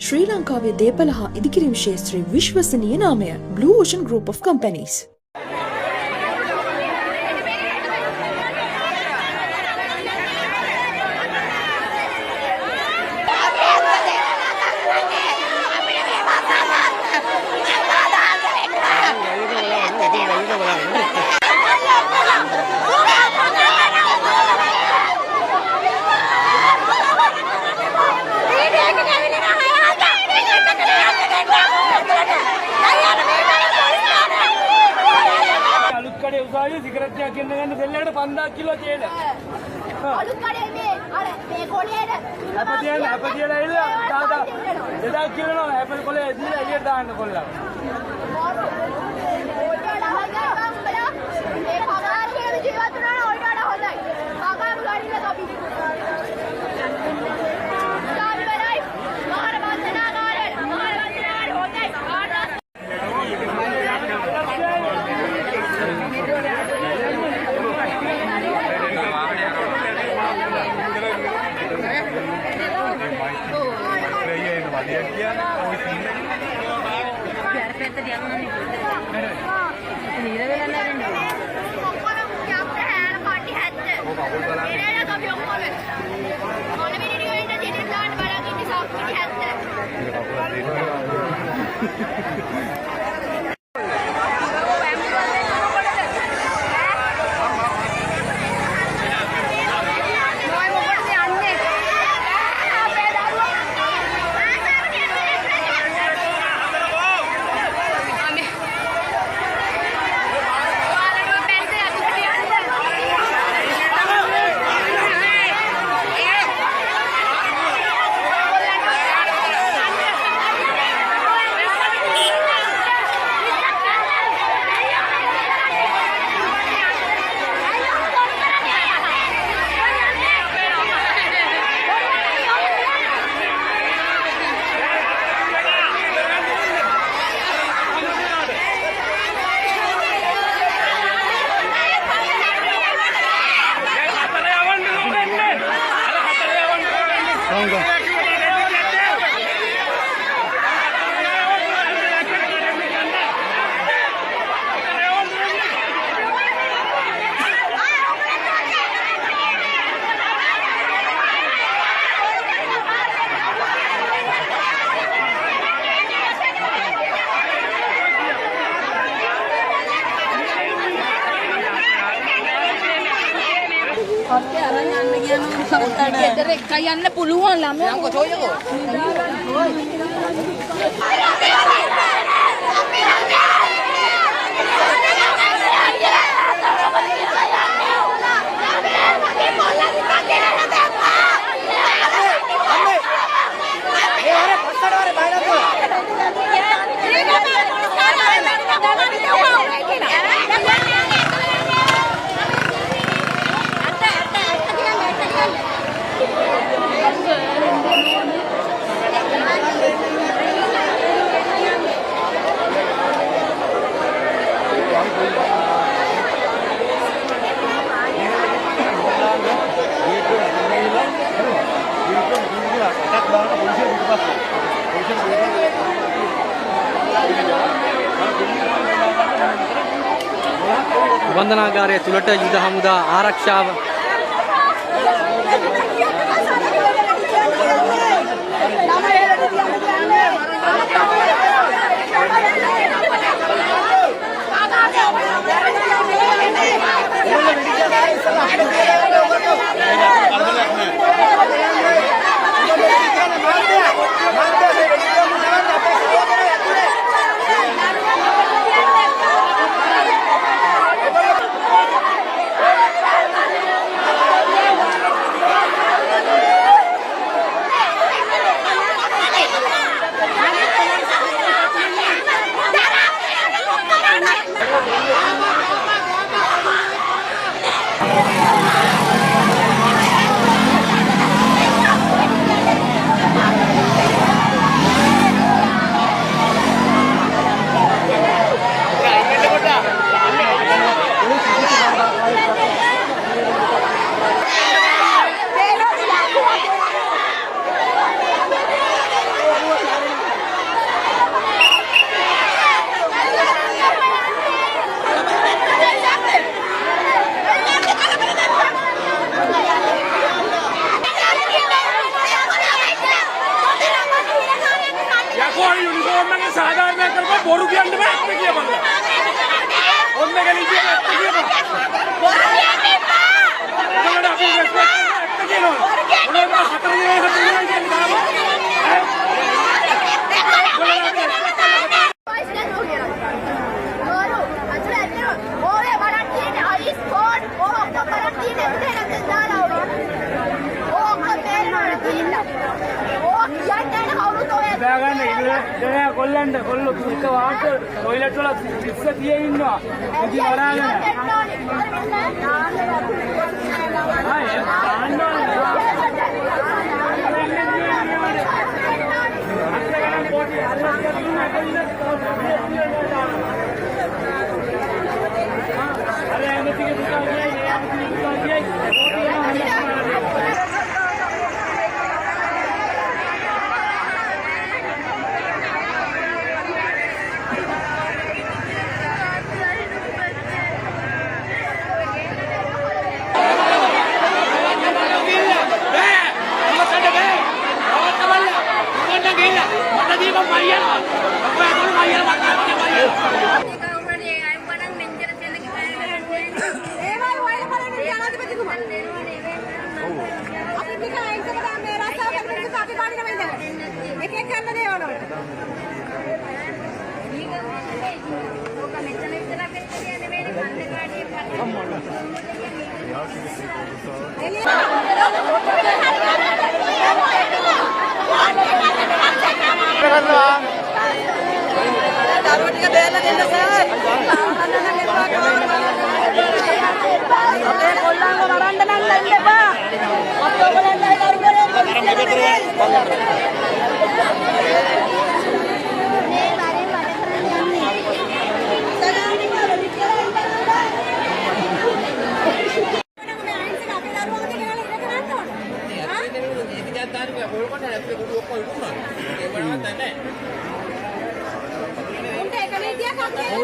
ශ්‍රී ලංකාවේ දේපල හා ඉදිකිරීම් ශේත්‍රයේ විශ්වසනීය නාමය Blue Ocean Group of Companies. Cigarette गන්න දෙල්ලකට 5000 කිලෝ තේල. අලුත් කඩේ මේ අර මේ කොලේට අප කියලා එල්ල දාදා 2000 කිලෝ නෝ ඇපල් කොලේ දීලා එළියට දාන්න කොල්ලා. මේ පගාර කියන ජීවත් වුණා නම් ඔයිට වඩා හොඳයි. පගාර ගාඩිලා කපි. සාබරයි මහර වන්දනාකාරය හොඳයි. යන්න පුළුවන් ළමයා කොතෝයකෝ වන්දනාගාරයේ තුලට යුද හමුදා ආරක්ෂාව බොරු කියන්න බෑ ඇත්ත කියපන්. ඔන්න ගලිය ඇත්ත කියපන්. බොරු කියන්න එපා. මොනවද අපි රෙස්පෙක්ට් ඇත්ත කියනවා. මොනවද හතර දිනේ කියන්නේ තාම. බෑගන්න ඉන්න කොල්ලන්ට කොල්ලෝ එක වාට ටොයිලට් වල පිස්ස තියේ ඉන්නවා. ඉතින් වරාගෙන.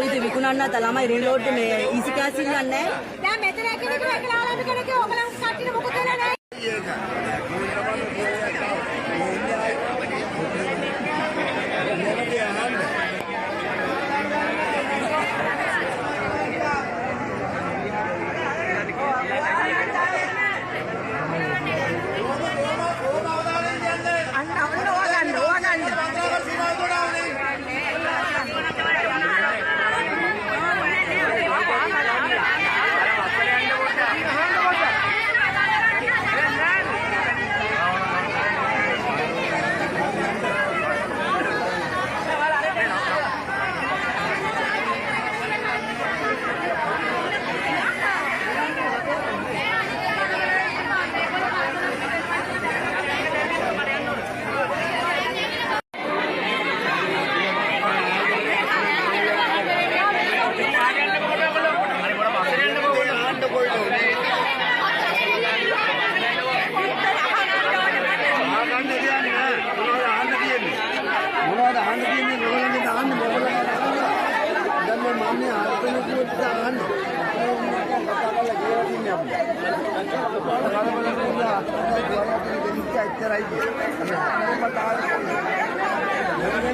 itu විකුණන්න ළමයි රේල් රෝඩ් මේ ඊසි කෑස් ඉන්නන්නේ නැහැ. දැන් මෙතන කෙනෙක් එකලාලා අපි කෙනෙක් ඔයගලන් කට්ටියට මොකද වෙලා නැහැ.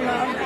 It's